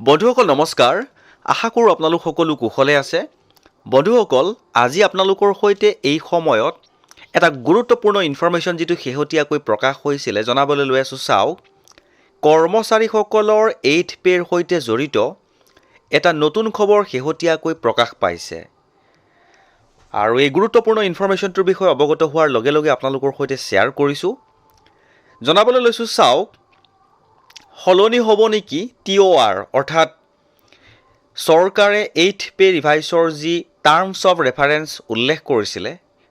বন্ধুসকল নমস্কাৰ আশা কৰোঁ আপোনালোক সকলো কুশলে আছে বন্ধুসকল আজি আপোনালোকৰ সৈতে এই সময়ত এটা গুৰুত্বপূৰ্ণ ইনফৰমেশ্যন যেটো শেহতীয়াকৈ প্ৰকাশ হৈছিল জনাবলৈ লৈ আছো চাওক কৰ্মচাৰীসকলৰ 8 পেৰ সৈতে জড়িত এটা নতুন খবৰ শেহতীয়াকৈ প্ৰকাশ পাইছে আৰু এই গুৰুত্বপূৰ্ণ ইনফৰমেশ্যনটোৰ বিষয়ে অৱগত হোৱাৰ লগে লগে আপোনালোকৰ সৈতে শেয়াৰ কৰিছো জনাবলৈ লৈছো চাওক হলনি হ'ব নেকি টিঅআৰ অৰ্থাৎ সৰকাৰে 8 পে ৰিভাইসৰ যি টাৰ্মছ অফ ৰেফাৰেন্স উল্লেখ কৰিছিলে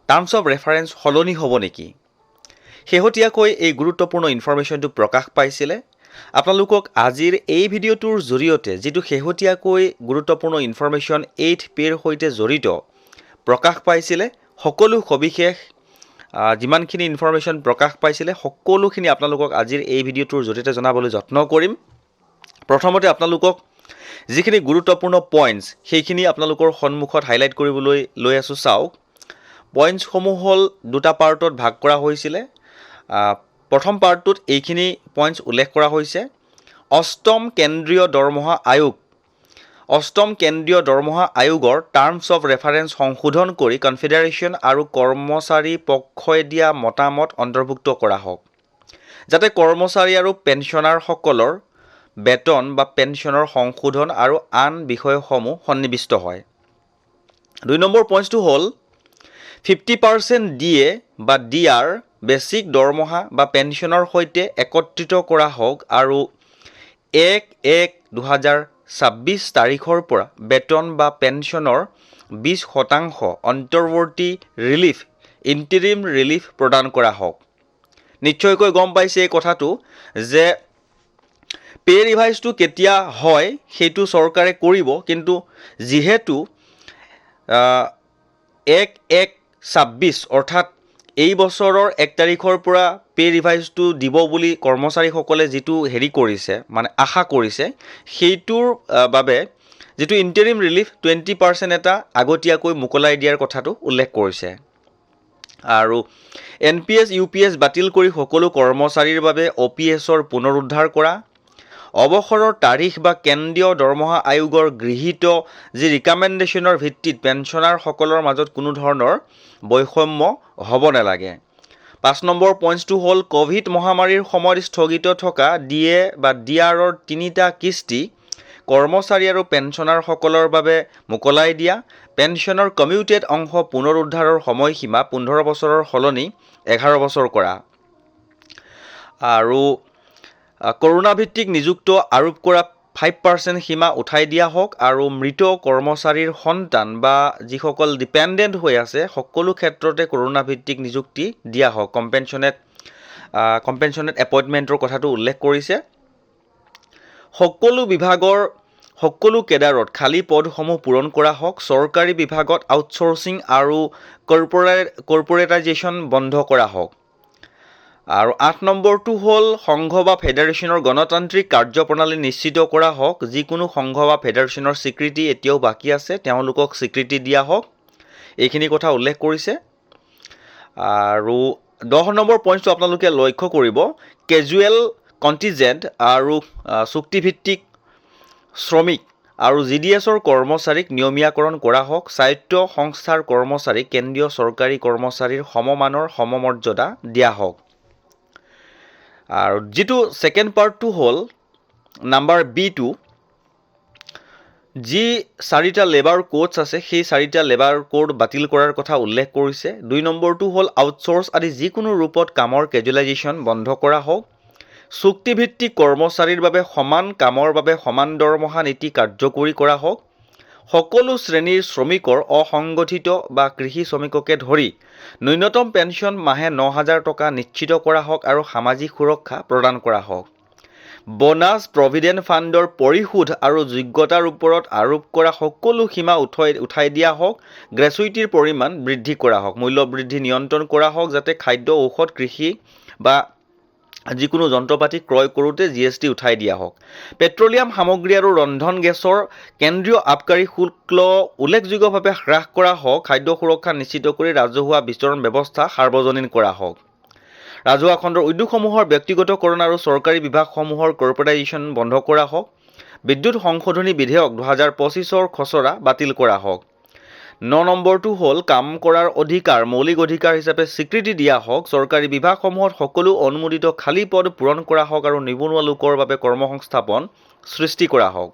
টাৰ্মছ অফ ৰেফাৰেন্স হলনি হ'ব নেকি শেহতীয়াকৈ এই গুৰুত্বপূৰ্ণ ইনফৰমেশ্যনটো প্ৰকাশ পাইছিলে আপোনালোকক আজিৰ এই ভিডিঅ'টোৰ জৰিয়তে যেটো শেহতীয়াকৈ গুৰুত্বপূৰ্ণ ইনফৰমেশ্যন 8 পেৰ সৈতে জড়িত প্ৰকাশ পাইছিলে সকলো সবিশেষ যিমানখিনি ইনফৰমেশ্যন প্ৰকাশ পাইছিলে সকলোখিনি আপোনালোকক আজিৰ এই ভিডিঅ'টোৰ জৰিয়তে জনাবলৈ যত্ন কৰিম প্ৰথমতে আপোনালোকক যিখিনি গুৰুত্বপূৰ্ণ পইণ্টছ সেইখিনি আপোনালোকৰ সন্মুখত হাইলাইট কৰিবলৈ লৈ আছো চাওক পইণ্টছ সমূহ হল দুটা পাৰ্টত ভাগ কৰা হৈছিল প্ৰথম পাৰ্টটোত এইখিনি পইণ্টছ উল্লেখ কৰা হৈছে অষ্টম কেন্দ্ৰীয় দৰমহা আয়োগৰ টাৰ্মছ অফ ৰেফাৰেন্স সংশোধন কৰি কনফেডাৰেশ্যন আৰু কৰ্মচাৰী পক্ষই দিয়া মতামত অন্তৰ্ভুক্ত কৰা হওক যাতে কৰ্মচাৰী আৰু পেনশনাৰসকলৰ বেতন বা পেনশনৰ সংশোধন আৰু আন বিষয়সমূহ সন্নিবিষ্ট হয় দুই নম্বৰ পইণ্টটো হল 50% ডিএ বা ডিআৰ বেসিক দৰমহা বা পেনশনৰ সৈতে একত্ৰিত কৰা হওক আৰু 1/1/2026 তাৰিখৰ পৰা বেতন বা পেনশনৰ 20% অন্তৰ্বৰ্তী ৰিলিফ ইন্টাৰিম ৰিলিফ প্ৰদান কৰা হওক নিশ্চয়কৈ গম পাইছে এই কথাটো যে পে ৰিভাইজটো কেতিয়া হয় সেইটো চৰকাৰে কৰিব কিন্তু যেহেতু 1/1/26 অৰ্থাৎ এই বছৰৰ 1 তাৰিখৰ পৰা পে ৰিভাইজটো দিব বুলি কৰ্মচাৰীসকলে যেটো হেৰি কৰিছে মানে আশা কৰিছে সেইটোৰ বাবে যেটো ইন্টাৰিম ৰিলিফ 20% এটা আগতীয়াকৈ মুকলাই দিয়াৰ কথাটো উল্লেখ কৰিছে আৰু এনপিএছ ইউপিএছ বাতিল কৰি সকলো কৰ্মচাৰীৰ বাবে অপিএছৰ পুনৰুদ্ধাৰ কৰা অৱসৰৰ তাৰিখ বা কেন্দ্ৰীয় দৰমহা আয়োগৰ গৃহীত যি ৰিকমেণ্ডেশ্যনৰ ভিত্তিত পেনশনাৰসকলৰ মাজত কোনো ধৰণৰ বৈষম্য হ'ব নালাগে 5 নম্বৰ পইণ্টটো হল কোভিড মহামাৰীৰ সময়ত স্থগিত থকা ডিএ বা ডিআৰৰ তিনিটা কিস্তি কৰ্মচাৰী আৰু পেনশনাৰসকলৰ বাবে মুকলাই দিয়া পেনশনৰ কমিউটেড অংশ পুনৰুদ্ধাৰৰ সময়সীমা 15 বছৰৰ সলনি 11 বছৰ কৰা আৰু কৰোনা ভিত্তিক নিযুক্ত আৰোপ কৰা 5% সীমা উঠাই দিয়া হওক আৰু মৃত কৰ্মচাৰীৰ সন্তান বা যিসকল ডিপেন্ডেন্ট হৈ আছে সকলো ক্ষেত্ৰতে কৰোনা ভিত্তিক নিযুক্তি দিয়া হওক কম্পেনশ্যনেট এপইন্টমেন্টৰ কথাটো উল্লেখ কৰিছে সকলো বিভাগৰ সকলো কেডাৰত খালী পদসমূহ পূৰণ কৰা হওক চৰকাৰী বিভাগত আউটসোৰ্সিং আৰু কৰ্পোৰেটাইজেশ্যন বন্ধ কৰা হওক আৰু 8 নম্বৰটো হল সংঘ বা ফেডাৰেশ্যনৰ গণতান্ত্ৰিক কাৰ্যপ্ৰণালী নিশ্চিত কৰা হওক যিকোনো সংঘ বা ফেডাৰেশ্যনৰ স্বীকৃতি এতিয়াও বাকি আছে তেওঁলোকক স্বীকৃতি দিয়া হওক এইখিনি কথা উল্লেখ কৰিছে আৰু 10 নম্বৰ পইণ্টটো আপোনালোকে লক্ষ্য কৰিব কেজুৱেল কন্টিজেন্ট আৰু চুক্তিভিত্তিক শ্ৰমিক আৰু জিডিএছৰ কৰ্মচাৰীক নিয়মীয়াকৰণ কৰা হওক স্বায়ত্ত সংস্থাৰ কৰ্মচাৰী কেন্দ্ৰীয় চৰকাৰী কৰ্মচাৰীৰ সমমানৰ সমমৰ্যাদা দিয়া হওক আৰু যেটো সেকেন্ড পাৰ্টটো হল নাম্বাৰ বি2 যি 4টা লেবাৰ কোডছ আছে সেই 4টা লেবাৰ কোড বাতিল কৰাৰ কথা উল্লেখ কৰিছে 2 নম্বৰটো হল আউটসোৰ্স আদি যিকোনো ৰূপত কামৰ কেজুৱেলাইজেশ্যন বন্ধ কৰা হওক চুক্তিভিত্তিক কৰ্মচাৰীৰ বাবে সমান কামৰ বাবে সমান দৰমহা নীতি কাৰ্যকৰী কৰা হওক সকলো শ্ৰেণীৰ শ্ৰমিকৰ অসংগঠিত বা কৃষি শ্ৰমিককে ধৰি ন্যূনতম পেনশন মাহে 9000 টকা নিশ্চিত কৰা হওক আৰু সামাজিক সুৰক্ষা প্ৰদান কৰা হওক বোনাছ প্ৰভিডেন্ট ফাণ্ডৰ পৰিশোধ আৰু যোগ্যতাৰ ওপৰত আৰোপ কৰা সকলো সীমা উঠাই দিয়া হওক গ্ৰেচুইটিৰ পৰিমাণ বৃদ্ধি কৰা হওক মূল্য বৃদ্ধি নিয়ন্ত্ৰণ কৰা হওক যাতে খাদ্য ঔষধ কৃষি বা যিকোনো যন্ত্ৰপাতি ক্ৰয় কৰোতে জিএসটি উঠাই দিয়া হওক পেট্ৰলিয়াম সামগ্ৰী আৰু ৰন্ধন গেছৰ কেন্দ্ৰীয় আবকাৰী শুল্ক উল্লেখযোগ্যভাৱে হ্ৰাস কৰা হওক খাদ্য সুৰক্ষা নিশ্চিত কৰি ৰাজহুৱা বিতৰণ ব্যৱস্থা সাৰ্বজনীন কৰা হওক ৰাজহুৱা খণ্ডৰ উদ্যোগসমূহৰ ব্যক্তিগতকৰণ আৰু চৰকাৰী বিভাগসমূহৰ কৰ্পোৰেটাইজেশ্যন বন্ধ কৰা হওক বিদ্যুৎ সংশোধনী বিধেয়ক 2025ৰ খচৰা বাতিল কৰা হওক। 9 নম্বৰটো হ'ল কাম কৰাৰ অধিকাৰ মৌলিক অধিকাৰ হিচাপে স্বীকৃতি দিয়া হওক। চৰকাৰী বিভাগসমূহত সকলো অনুমোদিত খালী পদ পূৰণ কৰা হওক আৰু নিবনুৱা লোকৰ বাবে কৰ্মসংস্থাপন সৃষ্টি কৰা হওক।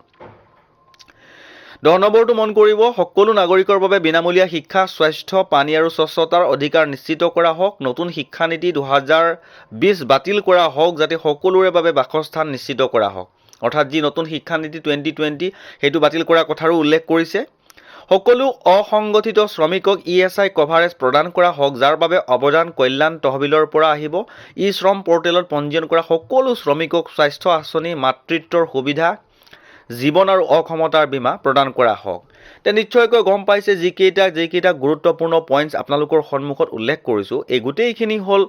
10 নম্বৰটো মন কৰিব, সকলো নাগৰিকৰ বাবে বিনামূলীয়া শিক্ষা, স্বাস্থ্য, পানী আৰু স্বচ্ছতাৰ অধিকাৰ নিশ্চিত কৰা হওক। নতুন শিক্ষানীতি 2020 বাতিল কৰা হওক যাতে সকলোৰে বাবে বাসস্থান নিশ্চিত কৰা হওক। অৰ্থাৎ যি নতুন শিক্ষানীতি 2020 সেইটো বাতিল কৰাৰ কথাৰো উল্লেখ কৰিছে। সকলো অসংগঠিত শ্ৰমিকক ESI কভাৰেজ প্ৰদান কৰা হওক, যাৰ বাবে অৱদান কল্যাণ তহবিলৰ পৰা আহিব। শ্ৰম পৰ্টেলত পঞ্জীয়ন কৰা সকলো শ্ৰমিকক স্বাস্থ্য আঁচনি, মাতৃত্বৰ সুবিধা, জীৱন আৰু অক্ষমতাৰ বীমা প্ৰদান কৰা হওক। তে নিশ্চয়কৈ গম পাইছে যিকেইটা গুৰুত্বপূৰ্ণ পইণ্টছ আপোনালোকৰ সন্মুখত উল্লেখ কৰিছোঁ, এই গোটেইখিনি হ'ল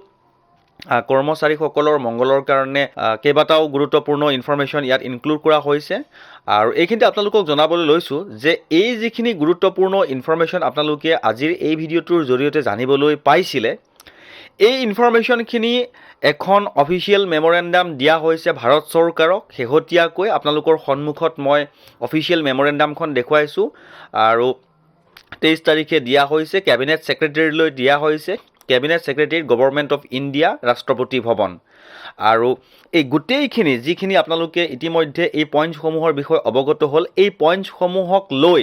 কৰ্মচাৰীসকলৰ মংগলৰ কাৰণে কেইবাটাও গুৰুত্বপূৰ্ণ ইনফৰমেশ্যন ইয়াত ইনক্লুড কৰা হৈছে। আৰু এইখিনিতে আপোনালোকক জনাবলৈ লৈছোঁ যে এই যিখিনি গুৰুত্বপূৰ্ণ ইনফৰমেশ্যন আপোনালোকে আজিৰ এই ভিডিঅ'টোৰ জৰিয়তে জানিবলৈ পাইছিলে, এই ইনফৰমেশ্যনখিনি এখন অফিচিয়েল মেমৰেণ্ডাম দিয়া হৈছে ভাৰত চৰকাৰক। শেহতীয়াকৈ আপোনালোকৰ সন্মুখত মই অফিচিয়েল মেমৰেণ্ডামখন দেখুৱাইছোঁ আৰু 23 তাৰিখে দিয়া হৈছে, কেবিনেট ছেক্ৰেটেৰীলৈ দিয়া হৈছে। Cabinet secretary, government of India, ৰাষ্ট্ৰপতি ভৱন। আৰু এই গোটেইখিনি যিখিনি আপোনালোকে ইতিমধ্যে এই পইণ্টসমূহৰ বিষয়ে অৱগত হ'ল, এই পইণ্টসমূহক লৈ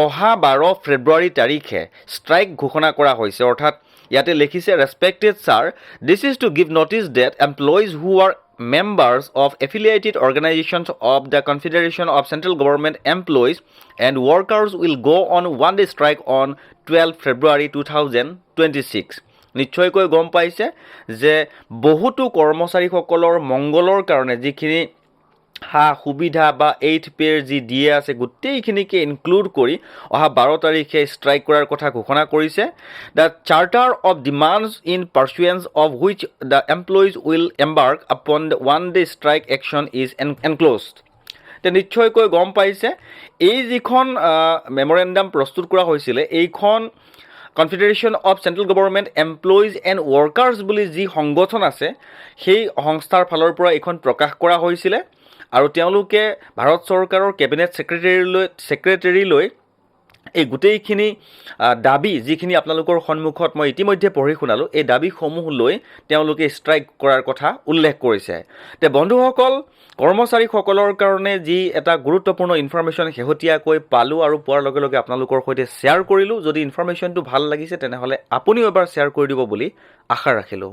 অহা 12 ফেব্ৰুৱাৰী তাৰিখে ষ্ট্ৰাইক ঘোষণা কৰা হৈছে। অৰ্থাৎ ইয়াতে লিখিছে, respected sir, this is to give notice that employees who are members of affiliated organizations of the Confederation of Central Government Employees and Workers will go on one-day strike on 12 February 2026. নিশ্চয়কৈ গম পাইছে যে বহুতো কৰ্মচাৰীসকলৰ মংগলৰ কাৰণে যিখিনি সুবিধা বা 8 পেৰ যি দিয়ে আছে গোটেইখিনিকে ইনক্লুড কৰি অহা 12 তাৰিখে ষ্ট্ৰাইক কৰাৰ কথা ঘোষণা কৰিছে। The charter of demands in pursuance of which the employees will embark upon the one day strike action is enclosed. তে নিশ্চয়কৈ গম পাইছে এই যিখন মেমৰেণ্ডাম প্ৰস্তুত কৰা হৈছিলে, এইখন confederation of central government employees and workers বুলি যি সংগঠন আছে সেই সংস্থাৰ ফালৰ পৰা এইখন প্ৰকাশ কৰা হৈছিলে। আৰু তেওঁলোকে ভাৰত চৰকাৰৰ কেবিনেট ছেক্ৰেটেৰীলৈ এই গোটেইখিনি দাবী যিখিনি আপোনালোকৰ সন্মুখত মই ইতিমধ্যে পঢ়ি শুনালোঁ, এই দাবীসমূহ লৈ তেওঁলোকে ষ্ট্ৰাইক কৰাৰ কথা উল্লেখ কৰিছে। তে বন্ধুসকল, কৰ্মচাৰীসকলৰ কাৰণে যি এটা গুৰুত্বপূৰ্ণ ইনফৰমেশ্যন শেহতীয়াকৈ পালোঁ আৰু পোৱাৰ লগে লগে আপোনালোকৰ সৈতে শ্বেয়াৰ কৰিলোঁ। যদি ইনফৰমেশ্যনটো ভাল লাগিছে তেনেহ'লে আপুনিও এবাৰ শ্বেয়াৰ কৰি দিব বুলি আশা ৰাখিলোঁ।